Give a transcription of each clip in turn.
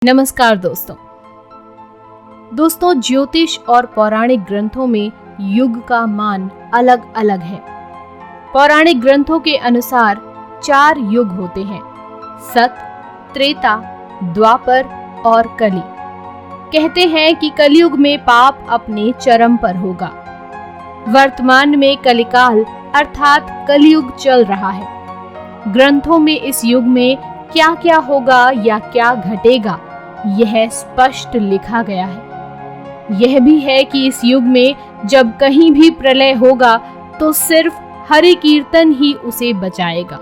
नमस्कार दोस्तों ज्योतिष और पौराणिक ग्रंथों में युग का मान अलग अलग है। पौराणिक ग्रंथों के अनुसार 4 युग होते हैं, सत, त्रेता, द्वापर और कली। कहते हैं कि कलयुग में पाप अपने चरम पर होगा। वर्तमान में कलिकाल अर्थात कलयुग चल रहा है। ग्रंथों में इस युग में क्या क्या होगा या क्या घटेगा यह स्पष्ट लिखा गया है। यह भी है कि इस युग में जब कहीं भी प्रलय होगा तो सिर्फ हरि कीर्तन ही उसे बचाएगा।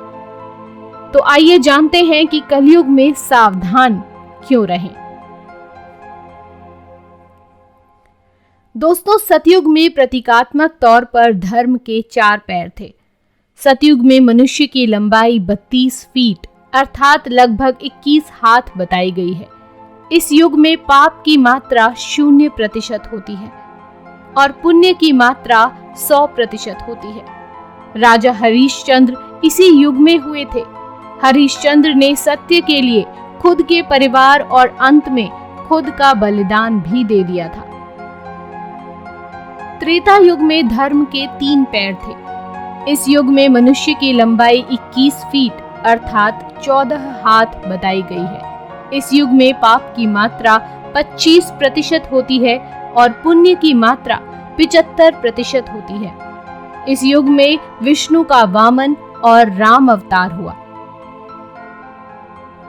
तो आइए जानते हैं कि कलयुग में सावधान क्यों रहें। दोस्तों, सतयुग में प्रतीकात्मक तौर पर धर्म के 4 पैर थे। सतयुग में मनुष्य की लंबाई 32 फीट अर्थात लगभग 21 हाथ बताई गई है। इस युग में पाप की मात्रा 0% होती है और पुण्य की मात्रा 100% होती है। राजा हरिश्चंद्र इसी युग में हुए थे। हरिश्चंद्र ने सत्य के लिए खुद के परिवार और अंत में खुद का बलिदान भी दे दिया था। त्रेता युग में धर्म के 3 पैर थे। इस युग में मनुष्य की लंबाई 21 फीट अर्थात 14 हाथ बताई गई है। इस युग में पाप की मात्रा 25% होती है और पुण्य की मात्रा 75% होती है। इस युग में विष्णु का वामन और राम अवतार हुआ।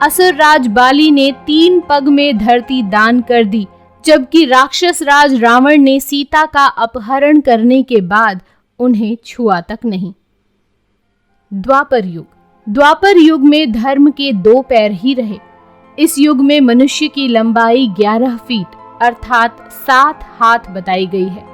असुर राज बाली ने 3 पग में धरती दान कर दी, जबकि राक्षस राज रावण ने सीता का अपहरण करने के बाद उन्हें छुआ तक नहीं। द्वापर युग में धर्म के 2 पैर ही रहे। इस युग में मनुष्य की लंबाई 11 फीट अर्थात 7 हाथ बताई गई है।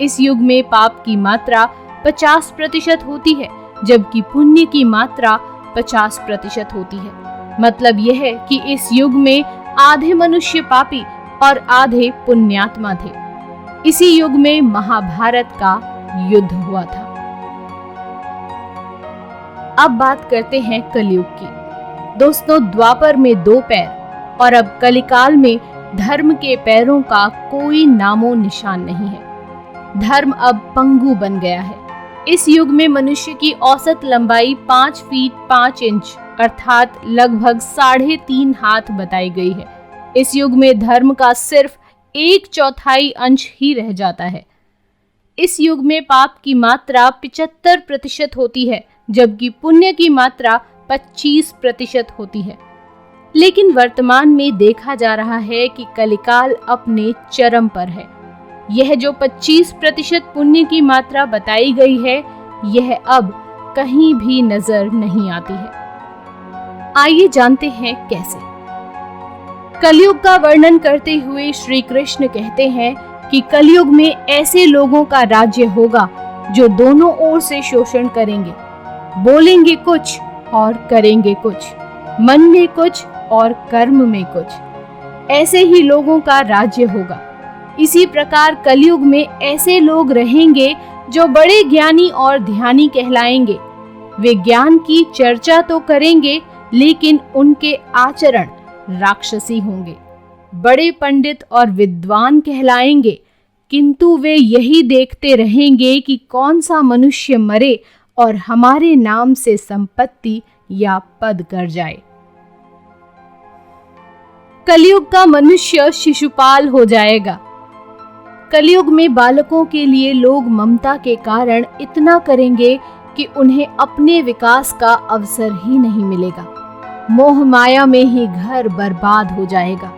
इस युग में पाप की मात्रा 50% होती है, जबकि पुण्य की मात्रा 50% होती है। मतलब यह है कि इस युग में आधे मनुष्य पापी और आधे पुण्यात्मा थे। इसी युग में महाभारत का युद्ध हुआ था। अब बात करते हैं कलयुग की। दोस्तों, द्वापर में 2 पैर और अब कलिकाल में धर्म के पैरों का कोई नामो निशान नहीं है। धर्म अब पंगु बन गया है। इस युग में मनुष्य की औसत लंबाई 5 फीट 5 इंच अर्थात लगभग 3.5 हाथ बताई गई है। इस युग में धर्म का सिर्फ 1/4 अंश ही रह जाता है। इस युग में पाप की मात्रा 75% होती है, जबकि पुण्य की मात्रा 25% होती है। लेकिन वर्तमान में देखा जा रहा है कि कलिकाल अपने चरम पर है। यह जो 25% पुण्य की मात्रा बताई गई है, यह अब कहीं भी नजर नहीं आती है। आइए जानते हैं कैसे। कलयुग का वर्णन करते हुए श्री कृष्ण कहते हैं कि कलयुग में ऐसे लोगों का राज्य होगा जो दोनों ओर से शोषण करेंगे, बोलेंगे कुछ और करेंगे कुछ, मन में कुछ और कर्म में कुछ। ऐसे ही लोगों का राज्य होगा। इसी प्रकार कलयुग में ऐसे लोग रहेंगे जो बड़े ज्ञानी और ध्यानी कहलाएंगे। वे ज्ञान की चर्चा तो करेंगे, लेकिन उनके आचरण राक्षसी होंगे। बड़े पंडित और विद्वान कहलाएंगे, किंतु वे यही देखते रहेंगे कि कौन सा मनुष्य मरे और हमारे नाम से संपत्ति या पद कर जाए। कलयुग का मनुष्य शिशुपाल हो जाएगा। कलयुग में बालकों के लिए लोग ममता के कारण इतना करेंगे कि उन्हें अपने विकास का अवसर ही नहीं मिलेगा। मोह माया में ही घर बर्बाद हो जाएगा।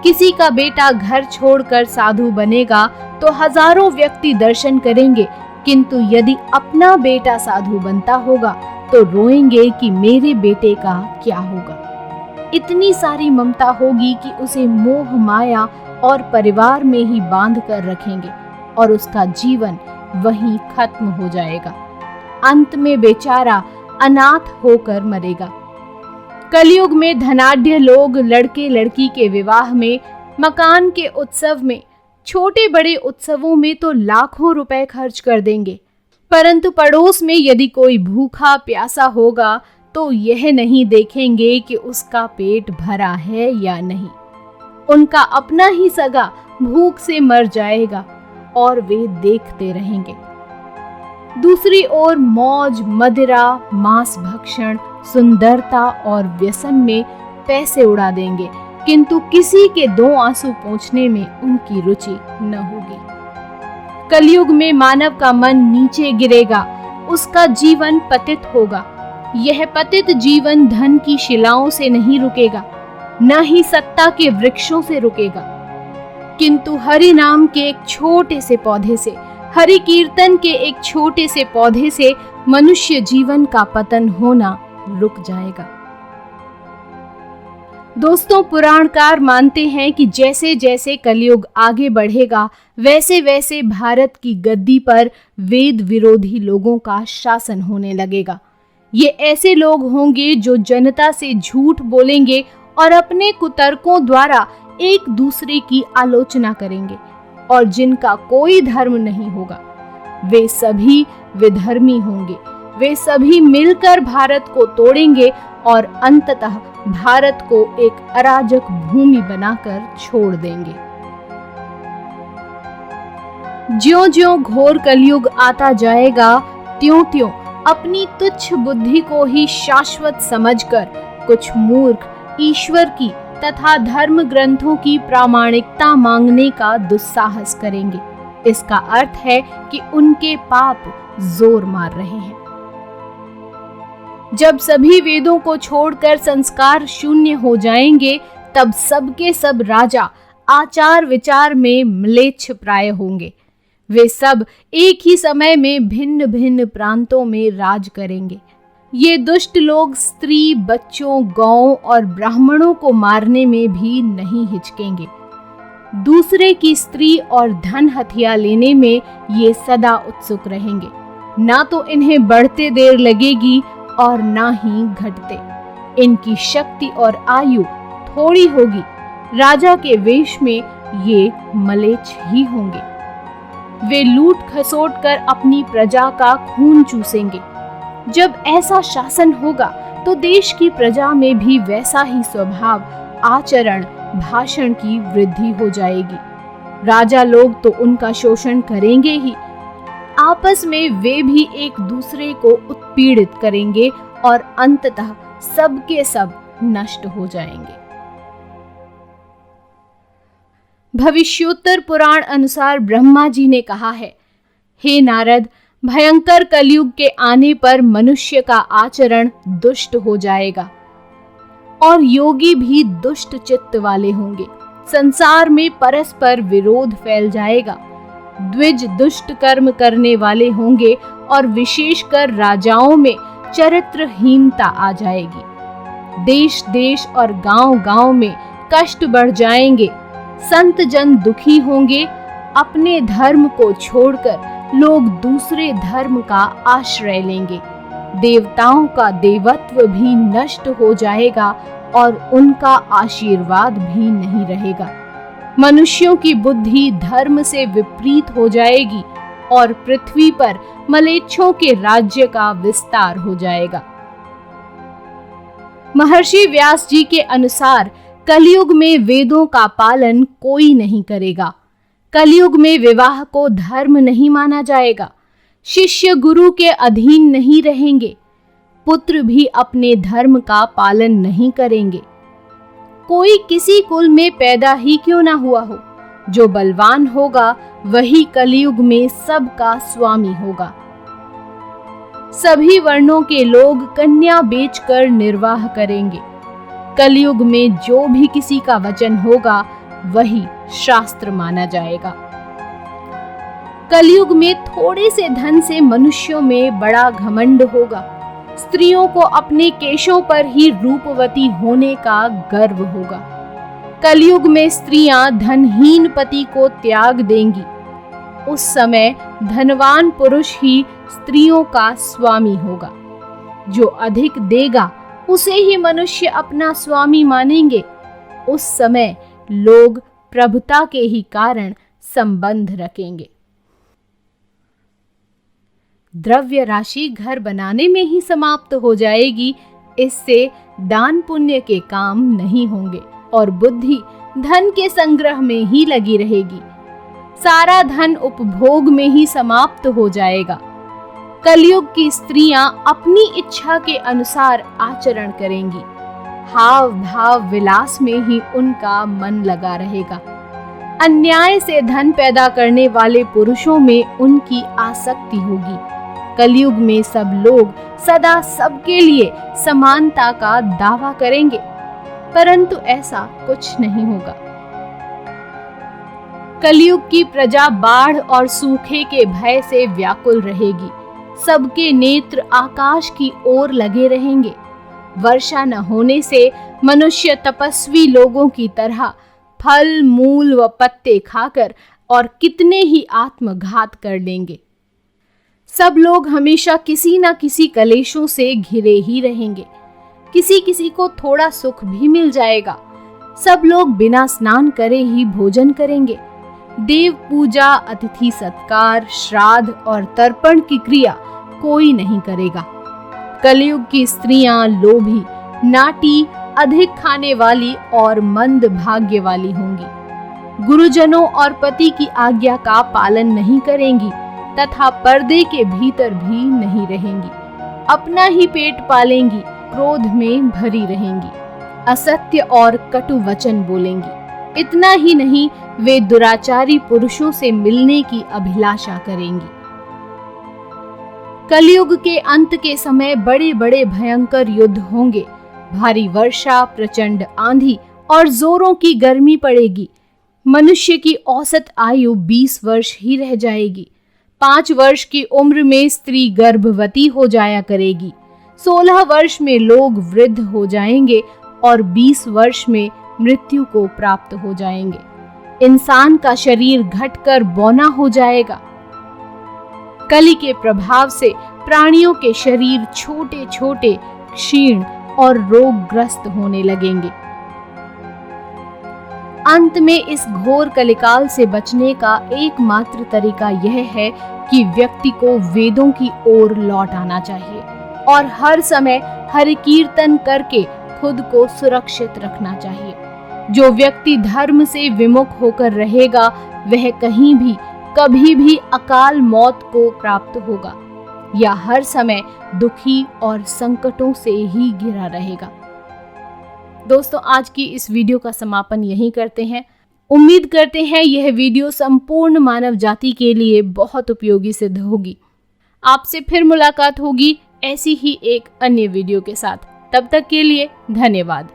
किसी का बेटा घर छोड़कर साधु बनेगा तो हजारों व्यक्ति दर्शन करेंगे, किंतु यदि अपना बेटा साधु बनता होगा तो रोएंगे कि मेरे बेटे का क्या होगा। इतनी सारी ममता होगी कि उसे मोह माया और परिवार में ही बांध कर रखेंगे और उसका जीवन वहीं खत्म हो जाएगा। अंत में बेचारा अनाथ होकर मरेगा। कलयुग में धनाढ्य लोग लड़के लड़की के विवाह में, मकान के उत्सव में, छोटे बड़े उत्सवों में तो लाखों रुपए खर्च कर देंगे, परंतु पड़ोस में यदि कोई भूखा प्यासा होगा तो यह नहीं देखेंगे कि उसका पेट भरा है या नहीं। उनका अपना ही सगा भूख से मर जाएगा और वे देखते रहेंगे। दूसरी ओर मौज, मदिरा, मांस भक्षण, सुंदरता और व्यसन में पैसे उड़ा देंगे, किंतु किसी के दो आंसू पोंछने में उनकी रुचि न होगी। कलयुग में मानव का मन नीचे गिरेगा, उसका जीवन पतित होगा। यह पतित जीवन धन की शिलाओं से नहीं रुकेगा, न ही सत्ता के वृक्षों से रुकेगा, किंतु हरि नाम के एक छोटे से पौधे से, हरि कीर्तन के एक छोटे से पौधे से मनुष्य जीवन का पतन होना रुक जाएगा। दोस्तों, पुराणकार मानते हैं कि जैसे जैसे कलयुग आगे बढ़ेगा, वैसे वैसे भारत की गद्दी पर वेद विरोधी लोगों का शासन होने लगेगा। ये ऐसे लोग होंगे जो जनता से झूठ बोलेंगे और अपने कुतर्कों द्वारा एक दूसरे की आलोचना करेंगे, और जिनका कोई धर्म नहीं होगा वे सभी विधर्मी होंगे। वे सभी मिलकर भारत को तोड़ेंगे और अंततः भारत को एक अराजक भूमि बनाकर छोड़ देंगे। ज्यों-ज्यों घोर कलयुग आता जाएगा, त्यों-त्यों अपनी तुच्छ बुद्धि को ही शाश्वत समझकर कुछ मूर्ख ईश्वर की तथा धर्म ग्रंथों की प्रामाणिकता मांगने का दुस्साहस करेंगे। इसका अर्थ है कि उनके पाप जोर मार रहे हैं। जब सभी वेदों को छोड़कर संस्कार शून्य हो जाएंगे, तब सबके सब राजा आचार विचार में म्लेच्छ प्राय होंगे। वे सब एक ही समय में भिन्न भिन्न प्रांतों में राज करेंगे। ये दुष्ट लोग स्त्री, बच्चों, गौओं और ब्राह्मणों को मारने में भी नहीं हिचकेंगे। दूसरे की स्त्री और धन हथिया लेने में ये सदा उत्सुक रहेंगे। ना तो इन्हें बढ़ते देर लगेगी और ना ही घटते। इनकी शक्ति और आयु थोड़ी होगी। राजा के वेश में ये मलेच्छ ही होंगे। वे लूट खसोट कर अपनी प्रजा का खून चूसेंगे। जब ऐसा शासन होगा तो देश की प्रजा में भी वैसा ही स्वभाव, आचरण, भाषण की वृद्धि हो जाएगी। राजा लोग तो उनका शोषण करेंगे ही, आपस में वे भी एक दूसरे को उत्पीड़ित करेंगे और अंततः सबके सब नष्ट हो जाएंगे। भविष्योत्तर पुराण अनुसार ब्रह्मा जी ने कहा है, हे नारद, भयंकर कलयुग के आने पर मनुष्य का आचरण दुष्ट हो जाएगा और योगी भी दुष्ट चित्त वाले होंगे। संसार में परस्पर विरोध फैल जाएगा। द्विज दुष्ट कर्म करने वाले होंगे और विशेषकर राजाओं में चरित्रहीनता आ जाएगी। देश देश और गांव गांव में कष्ट बढ़ जाएंगे। संत जन दुखी होंगे। अपने धर्म को छोड़कर लोग दूसरे धर्म का आश्रय लेंगे। देवताओं का देवत्व भी नष्ट हो जाएगा और उनका आशीर्वाद भी नहीं रहेगा। मनुष्यों की बुद्धि धर्म से विपरीत हो जाएगी और पृथ्वी पर मलेच्छों के राज्य का विस्तार हो जाएगा। महर्षि व्यास जी के अनुसार कलयुग में वेदों का पालन कोई नहीं करेगा। कलयुग में विवाह को धर्म नहीं माना जाएगा। शिष्य गुरु के अधीन नहीं रहेंगे। पुत्र भी अपने धर्म का पालन नहीं करेंगे। कोई किसी कुल में पैदा ही क्यों ना हुआ हो, जो बलवान होगा वही कलयुग में सबका स्वामी होगा। सभी वर्णों के लोग कन्या बेचकर निर्वाह करेंगे। कलयुग में जो भी किसी का वचन होगा वही शास्त्र माना जाएगा। कलयुग में थोड़े से धन से मनुष्यों में बड़ा घमंड होगा। स्त्रियों को अपने केशों पर ही रूपवती होने का गर्व होगा। कलयुग में स्त्रियां धनहीन पति को त्याग देंगी। उस समय धनवान पुरुष ही स्त्रियों का स्वामी होगा। जो अधिक देगा उसे ही मनुष्य अपना स्वामी मानेंगे। उस समय लोग प्रभुता के ही कारण संबंध रखेंगे। द्रव्य राशि घर बनाने में ही समाप्त हो जाएगी। इससे दान पुण्य के काम नहीं होंगे और बुद्धि धन के संग्रह में ही लगी रहेगी। सारा धन उपभोग में ही समाप्त हो जाएगा। कलयुग की स्त्रियां अपनी इच्छा के अनुसार आचरण करेंगी। हाव भाव विलास में ही उनका मन लगा रहेगा। अन्याय से धन पैदा करने वाले पुरुषों में उनकी आसक्ति होगी। कलयुग में सब लोग सदा सबके लिए समानता का दावा करेंगे, परंतु ऐसा कुछ नहीं होगा। कलयुग की प्रजा बाढ़ और सूखे के भय से व्याकुल रहेगी। सबके नेत्र आकाश की ओर लगे रहेंगे। वर्षा न होने से मनुष्य तपस्वी लोगों की तरह फल, मूल व पत्ते खाकर और कितने ही आत्मघात कर लेंगे। सब लोग हमेशा किसी न किसी कलेशों से घिरे ही रहेंगे। किसी किसी को थोड़ा सुख भी मिल जाएगा। सब लोग बिना स्नान करे ही भोजन करेंगे। देव पूजा, अतिथि सत्कार, श्राद्ध और तर्पण की क्रिया कोई नहीं करेगा। कलयुग की स्त्रियां लोभी, नाटी, अधिक खाने वाली और मंद भाग्य वाली होंगी। गुरुजनों और पति की आज्ञा का पालन नहीं करेंगी तथा पर्दे के भीतर भी नहीं रहेंगी। अपना ही पेट पालेंगी, क्रोध में भरी रहेंगी, असत्य और कटु वचन बोलेंगी। इतना ही नहीं, वे दुराचारी पुरुषों से मिलने की अभिलाषा करेंगी। कलयुग के अंत के समय बड़े बड़े भयंकर युद्ध होंगे। भारी वर्षा, प्रचंड आंधी और जोरों की गर्मी पड़ेगी। मनुष्य की औसत आयु 20 वर्ष ही रह जाएगी। 5 वर्ष की उम्र में स्त्री गर्भवती हो जाया करेगी। 16 वर्ष में लोग वृद्ध हो जाएंगे और 20 वर्ष में मृत्यु को प्राप्त हो जाएंगे। इंसान का शरीर घटकर बौना हो जाएगा। कली के प्रभाव से प्राणियों के शरीर छोटे छोटे, क्षीण और रोगग्रस्त होने लगेंगे। अंत में इस घोर कलिकाल से बचने का एकमात्र तरीका यह है कि व्यक्ति को वेदों की ओर लौट आना चाहिए और हर समय हरि कीर्तन करके खुद को सुरक्षित रखना चाहिए। जो व्यक्ति धर्म से विमुख होकर रहेगा वह कहीं भी कभी भी अकाल मौत को प्राप्त होगा या हर समय दुखी और संकटों से ही घिरा रहेगा। दोस्तों, आज की इस वीडियो का समापन यहीं करते हैं। उम्मीद करते हैं यह वीडियो संपूर्ण मानव जाति के लिए बहुत उपयोगी सिद्ध होगी। आपसे फिर मुलाकात होगी ऐसी ही एक अन्य वीडियो के साथ। तब तक के लिए धन्यवाद।